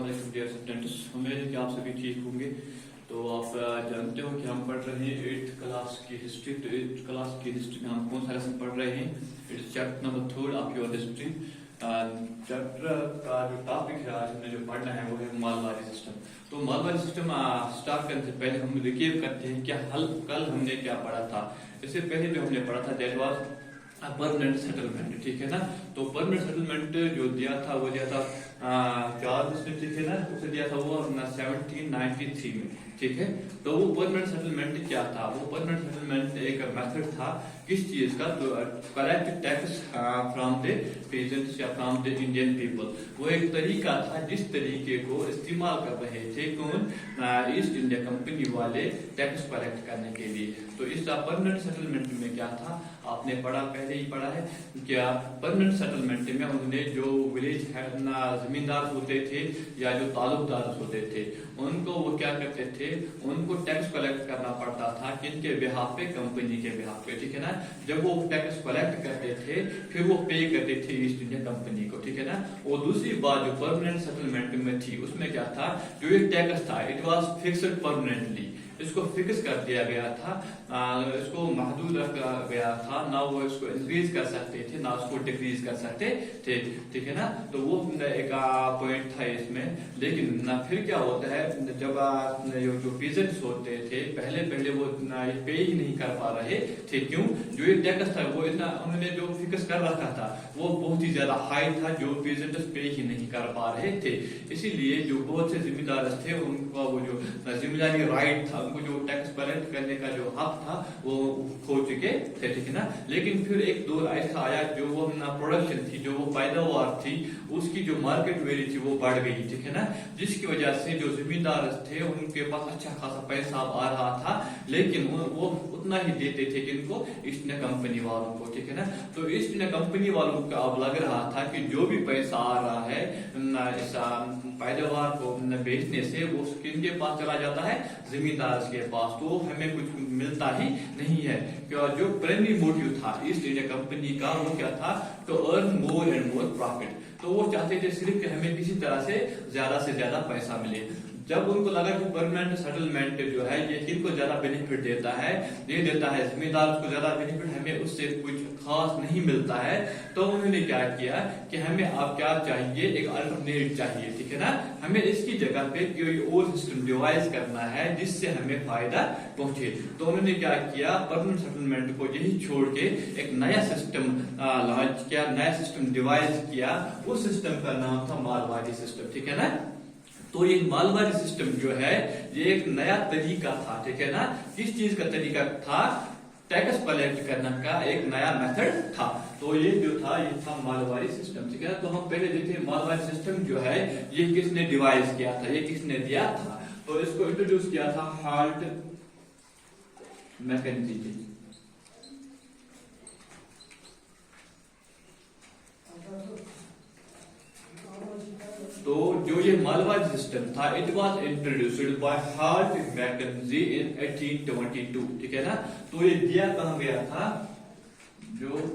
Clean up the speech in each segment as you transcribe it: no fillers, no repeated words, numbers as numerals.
अस्सलामुअलैकुम dear students, उम्मीद है कि आप सभी ठीक होंगे। तो आप जानते हो कि हम पढ़ रहे हैं 8th क्लास की हिस्ट्री। तो 8th क्लास की हिस्ट्री में हम कौन सा लेसन पढ़ रहे हैं? It's chapter number 3 of your history. Chapter का जो टॉपिक है आज हमने जो पढ़ना है वो है मालवारी सिस्टम। तो मालवारी सिस्टम स्टार्ट करने से पहले हम रिकेप करते हैं कि कल हमने क्या पढ़ा था। इससे पहले जो हमने पढ़ा था दैट वाज परमानेंट सेटलमेंट, ठीक है ना। तो परमानेंट सेटलमेंट जो दिया था वो दिया था चार्ल्स ने, ठीक है ना, उसे दिया था वो 1793 में, ठीक है। तो वो परमानेंट सेटलमेंट क्या था? वो परमानेंट सेटलमेंट एक मेथड था किस चीज का? तो collect tax from the pageants या फ्रॉम द इंडियन पीपल। वो एक तरीका था जिस तरीके को इस्तेमाल कर रहे थे कौन? ईस्ट इंडिया कंपनी वाले टैक्स कलेक्ट करने के लिए। तो इस परमानेंट सेटलमेंट में क्या था आपने पढ़ा, पहले ही पढ़ा है क्या? परमानेंट सेटलमेंट में उन्होंने जो विलेज जमींदार होते थे या जो तालुकदार होते थे उनको वो क्या करते थे? उनको टैक्स कलेक्ट करना पड़ता था किनके बिहाफ पे? कंपनी के बिहाफ पे, ठीक है ना। जब वो टैक्स कलेक्ट करते थे फिर वो पे करते थे ईस्ट इंडिया कंपनी को, ठीक है ना। और दूसरी बात जो परमानेंट सेटलमेंट में थी उसमें क्या था? जो ये टैक्स था इट वाज फिक्स्ड परमानेंटली, इसको फिक्स कर दिया गया था, इसको महदूद रखा गया था, ना वो इसको इंक्रीज कर सकते थे ना उसको डिक्रीज कर सकते थे, ठीक है ना। तो वो एक पॉइंट था इसमें। लेकिन ना फिर क्या होता है जब जो पीजेंट्स होते थे पहले वो पे ही नहीं कर पा रहे थे। क्यों? जो ये टैक्स था वो इतना उन्होंने जो फिक्स कर रखा था वो बहुत ही ज्यादा हाई था, जो पीजेंट्स पे ही नहीं कर पा रहे थे। इसीलिए जो बहुत से जिम्मेदार थे उनका वो जो जिम्मेदारी राइट था, उनको जो टैक्स कलेक्ट करने का जो हक था वो खो चुके थे, ठीक है ना। लेकिन फिर एक दौर ऐसा आया जो वो प्रोडक्शन थी, जो वो पैदावार थी, उसकी जो मार्केट वैल्यू थी वो बढ़ गई, ठीक है ना। जिसकी वजह से जो जिम्मेदार थे उनके पास अच्छा खासा पैसा आ रहा था, लेकिन वो उतना ही देते थे कि इनको ईस्ट इंडिया कंपनी वालों को, ठीक है ना। तो ईस्ट इंडिया कंपनी वालों को अब लग रहा था कि जो भी पैसा आ रहा है इस पैदावार को बेचने से वो किनके पास चला जाता है? जिम्मेदार के पास। तो हमें कुछ मिलता ही नहीं है। जो प्राइमरी मोटिव था ईस्ट इंडिया कंपनी का वो क्या था? तो earn more and more profit. तो वो चाहते थे सिर्फ कि हमें किसी तरह से ज्यादा पैसा मिले। जब उनको लगा कि परमानेंट सेटलमेंट जो है ये किनको ज्यादा बेनिफिट देता है, ये देता है जिम्मेदार को ज्यादा बेनिफिट, हमें उससे कुछ खास नहीं मिलता है, तो उन्होंने क्या किया कि हमें अब क्या चाहिए? एक अल्टरनेट चाहिए, ठीक है ना। हमें इसकी जगह पे कोई और सिस्टम डिवाइस करना है जिससे हमें फायदा पहुंचे। तो उन्होंने क्या किया? परमानेंट सेटलमेंट को यही छोड़ के एक नया सिस्टम लॉन्च किया, नया सिस्टम डिवाइस किया। उस सिस्टम का नाम था मालवारी सिस्टम, ठीक है ना। तो ये मालवारी सिस्टम जो है ये एक नया तरीका था, ठीक है ना। किस चीज का तरीका था? टैक्स कलेक्ट करने का एक नया मेथड था। तो ये जो था ये था मालवारी सिस्टम, ठीक है। तो हम पहले देखते हैं मालवारी सिस्टम जो है ये किसने डिवाइस किया था, ये किसने दिया था? तो इसको इंट्रोड्यूस किया था हार्ट मैकेंजी जी। तो जो ये मालवारी सिस्टम था it was introduced by heart Mackenzie in 1822, ठीक है ना। तो ये दिया कहां गया था? जो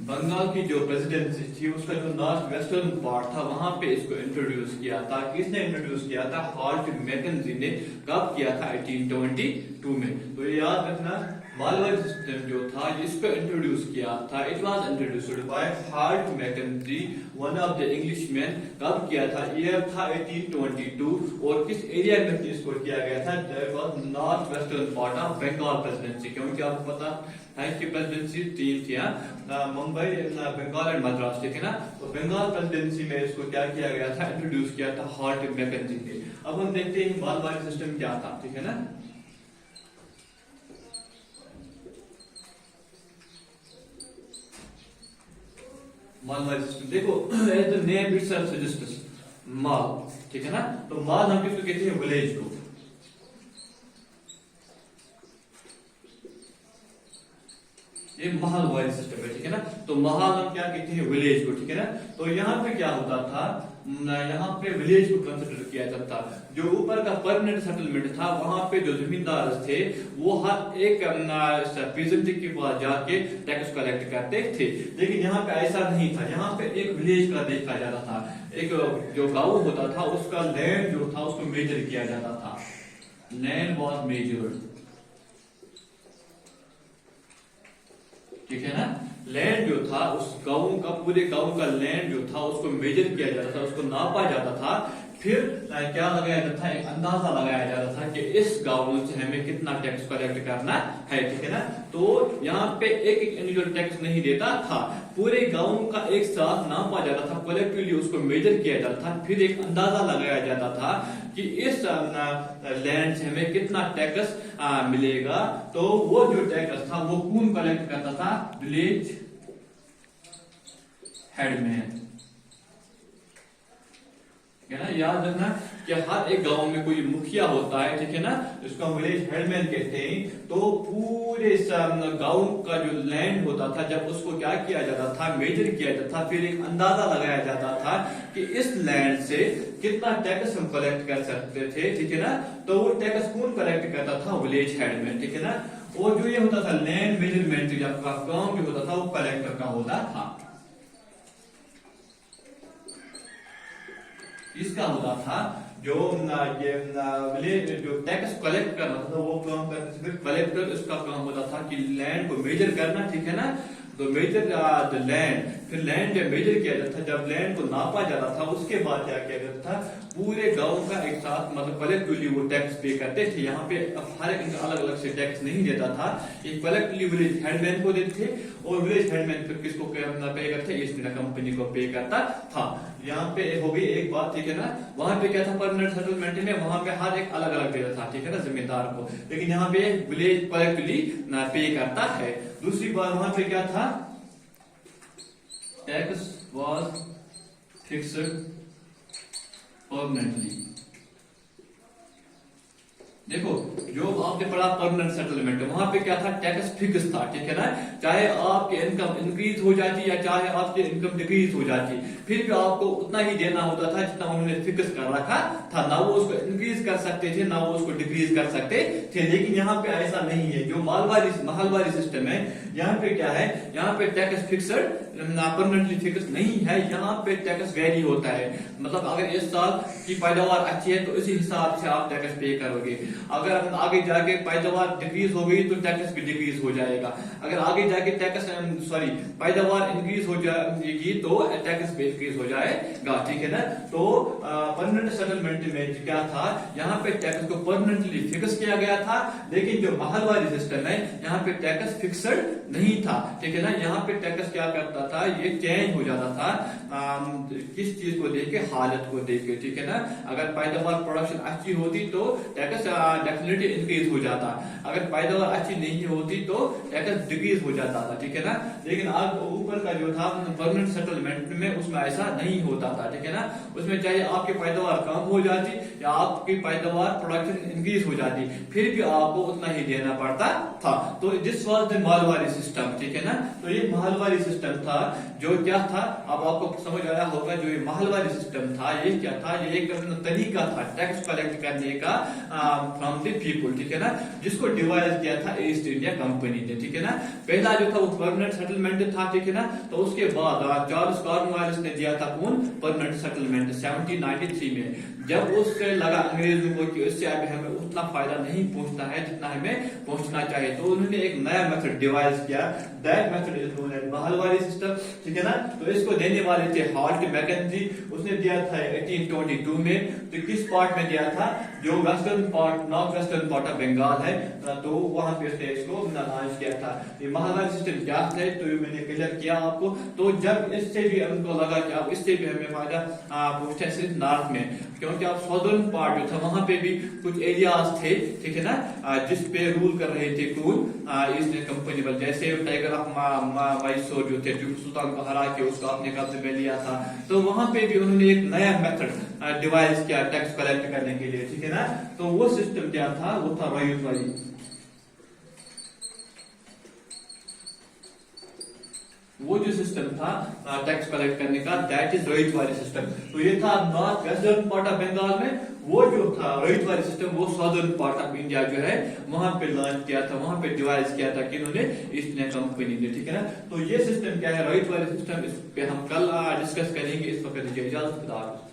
बंगाल की जो प्रेसिडेंसी थी उसका जो नॉर्थ वेस्टर्न पार्ट था वहां पे इसको इंट्रोड्यूस किया था। किसने इंट्रोड्यूस किया था? हार्ट मैकेंजी ने। कब किया था? 1822 में। तो ये याद रखना मालवारी सिस्टम जो था इसको इंट्रोड्यूस किया था, it was introduced by heart Mackenzie, one of the Englishman. कब किया था? ईयर था 1822। और किस एरिया में इसको किया गया था? That was north western part of Bengal presidency. क्योंकि आपको पता है कि प्रेसिडेंसी तीन थी, मुंबई, बंगाल एंड मद्रास, ठीक है ना। तो बंगाल प्रेसिडेंसी में इसको क्या किया गया था? इंट्रोड्यूस किया था हार्ट मैकेंजी ने। अब हम देखते हैं मालवारी सिस्टम क्या था, ठीक है ना। मालवारी सिस्टम देखो, as the name itself suggests, माल, ठीक है ना। तो माल हम किसको कहते हैं? विलेज को। ये महलवारी सिस्टम है, ठीक है ना। तो महल हम क्या कहते हैं, विलेज को, ठीक है ना। तो यहाँ पे क्या होता था, यहाँ पे विलेज को कंसिडर किया जाता। जो ऊपर का परमानेंट सेटलमेंट था, वहां पे जो जमींदार थे वो हर एक पीजेंट के पास जाके टैक्स कलेक्ट करते थे। लेकिन यहाँ पे ऐसा नहीं था, यहाँ पे एक विलेज का देखा जाता था। एक जो गांव होता था उसका लैंड जो था उसको मेजर किया जाता था, लैंड वॉज मेजर्ड, ठीक है ना। लैंड जो था उस गांव का, पूरे गांव का लैंड जो था उसको मेजर किया जाता था, उसको नापा जाता था। फिर क्या लगाया जाता था, एक अंदाजा लगाया जाता था कि इस गांव से हमें कितना टैक्स कलेक्ट करना है, ठीक है ना। तो यहाँ पे एक इंडिविजुअल टैक्स नहीं देता था, पूरे गांव का एक साथ नापा जाता था, कलेक्टिवली उसको मेजर किया जाता था। फिर एक अंदाजा लगाया जाता था कि इस लैंड से हमें कितना टैक्स मिलेगा। तो वो जो टैक्स था वो कौन कलेक्ट करता था, विलेज हेडमैन, है ना। याद रखना कि हर एक गांव में कोई मुखिया होता है, ठीक है ना, इसको विलेज हेडमैन कहते हैं। तो पूरे गांव का जो लैंड होता था, जब उसको क्या किया जाता था, मेजर किया जाता था, फिर एक अंदाजा लगाया जाता था कि इस लैंड से कितना टैक्स हम कलेक्ट कर सकते थे, ठीक है ना। तो वो टैक्स कौन कलेक्ट करता था, विलेज हेडमैन, ठीक है ना। और जो ये होता था लैंड मेजरमेंट का काम जो होता था वो कलेक्टर का होता था, इसका होता था। जो विलेज जो टैक्स कलेक्ट करना था वो काम करने से फिर कलेक्टर, इसका काम होता था कि लैंड को मेजर करना, ठीक है ना। तो मेजर द लैंड, फिर लैंड जब मेजर किया जाता था, जब लैंड को नापा जाता था, उसके बाद क्या किया जाता था, पूरे गांव का एक साथ मतलब कलेक्टिवली वो टैक्स पे करते थे। यहाँ पे हर एक इनका अलग अलग से टैक्स नहीं देता था, ये कलेक्टिवली विलेज हेडमैन को देते थे। और विलेज हेडमैन फिर किसको पे करते, ईस्ट इंडिया कंपनी को पे करता था। यहाँ पे हो गई एक बात, ठीक है ना। वहां पे क्या था, परमानेंट सेटलमेंट में वहां पे हर एक अलग अलग देता था, ठीक है ना, जमींदार को। लेकिन यहाँ पे विलेज कलेक्टिवली पे करता है। दूसरी बात वहां पे क्या था, टैक्स वाज फिक्स्ड परमानेंटली। देखो जो आपने पढ़ा परमानेंट सेटलमेंट, वहां पे क्या था, टैक्स फिक्स था, ठीक है ना। चाहे आपकी इनकम इंक्रीज हो जाती या चाहे आपकी इनकम डिक्रीज हो जाती, फिर भी आपको उतना ही देना होता था जितना उन्होंने फिक्स कर रखा था। ना वो उसको इंक्रीज कर सकते थे, ना वो उसको डिक्रीज कर सकते थे। लेकिन यहाँ पे ऐसा नहीं है। जो महलवारी सिस्टम है, यहाँ पे क्या है, यहाँ पे टैक्स फिक्सड परमानेंटली फिक्स नहीं है। यहाँ पे टैक्स वेरी होता है। मतलब अगर इस साल की पैदावार अच्छी है तो इसी हिसाब से आप टैक्स पे करोगे। अगर आगे जाके पैदावार डिक्रीज हो गई तो टैक्स भी डिक्रीज हो जाएगा। अगर आगे जाके पैदावार इंक्रीज हो जाएगी तो टैक्स भी इंक्रीज हो जाएगा, ठीक है ना। तो परमानेंट सेटलमेंट में क्या था, यहाँ पे टैक्स को परमानेंटली फिक्स किया गया था। लेकिन जो महलवारी सिस्टम है, यहाँ पे टैक्स फिक्सड नहीं था, ठीक है ना। यहाँ पे टैक्स क्या करता था, ये चेंज हो जाता था किस चीज को देख के, हालत को देख के, ठीक है ना। अगर पैदावार प्रोडक्शन अच्छी होती तो टैक्स डेफिनेटली इंक्रीज हो जाता, अगर पैदावार अच्छी नहीं होती तो टैक्स डिक्रीज हो जाता था, ठीक है ना। लेकिन अब ऊपर का जो था परमानेंट सेटलमेंट में, उसमें ऐसा नहीं होता था, ठीक है ना। उसमें चाहे आपकी पैदावार कम हो जाती या आपकी पैदावार प्रोडक्शन इंक्रीज हो जाती, फिर भी आपको उतना ही देना पड़ता था। तो this was the Mahalwari system, ठीक है ना। तो ये महलवारी सिस्टम था। जो क्या था, अब आपको समझ आया होगा, जो ये महलवारी सिस्टम था ये क्या था, ये एक तरीका था टैक्स कलेक्ट करने का फ्रॉम द पीपुल, ठीक है ना, जिसको डिवाइस किया था ईस्ट इंडिया कंपनी ने, ठीक है ना। पहला जो था वो परमानेंट सेटलमेंट था, ठीक है ना। तो उसके बाद चार्ल्स कॉर्नवालिस ने दिया था कौन, परमानेंट सेटलमेंट 1793 में। जब उससे लगा अंग्रेजों को कि इससे अभी हमें उतना फायदा नहीं पहुंचता है जितना हमें पहुंचना चाहिए, तो उन्होंने एक नया मेथड डिवाइस किया। That method is known as Mahalwari system, ठीक है ना। तो इसको देने वाले थे हॉल्ट मैकेंजी, उसने दिया था 1822 में। तो किस पार्ट में दिया था, जो western part, north western part of Bengal है, तो वहां पे उसने इसको लॉन्च किया था। ये महलवारी सिस्टम क्या है, तो ये मैंने क्लियर किया आपको। तो जब इससे भी हमको लगा कि अब इससे भी हमें फायदा पहुंचता है सिर्फ नॉर्थ में, क्योंकि आप सदर्न पार्ट जो था वहां पे भी कुछ एरियाज थे, ठीक है ना, जिस पे रूल कर रहे थे कौन, ईस्ट इंडिया कंपनी पर। जैसे टाइगर ऑफ मैसूर जो थे, टीपू सुल्तान को हरा के उसको अपने कब्जे में लिया था, तो वहां पे भी उन्होंने एक नया मेथड डिवाइस किया टैक्स कलेक्ट करने के लिए, ठीक है ना। तो वो सिस्टम क्या था, वो था रॉयल्टी। वो जो सिस्टम था टैक्स कलेक्ट करने का, दैट इज रोहित वाली सिस्टम। तो ये था north western part of Bengal में, वो जो था रोहित वाली सिस्टम वो सदर्न पार्ट ऑफ इंडिया जो है वहां पे लॉन्च किया था, वहां पे डिवाइस किया था किन्होंने, ईस्ट इंडिया कंपनी ने, ठीक है ना। तो ये सिस्टम क्या है रोहित वाली सिस्टम, इस पे हम कल डिस्कस करेंगे। इस वक्त इजाजत, खुदा हाफिज़।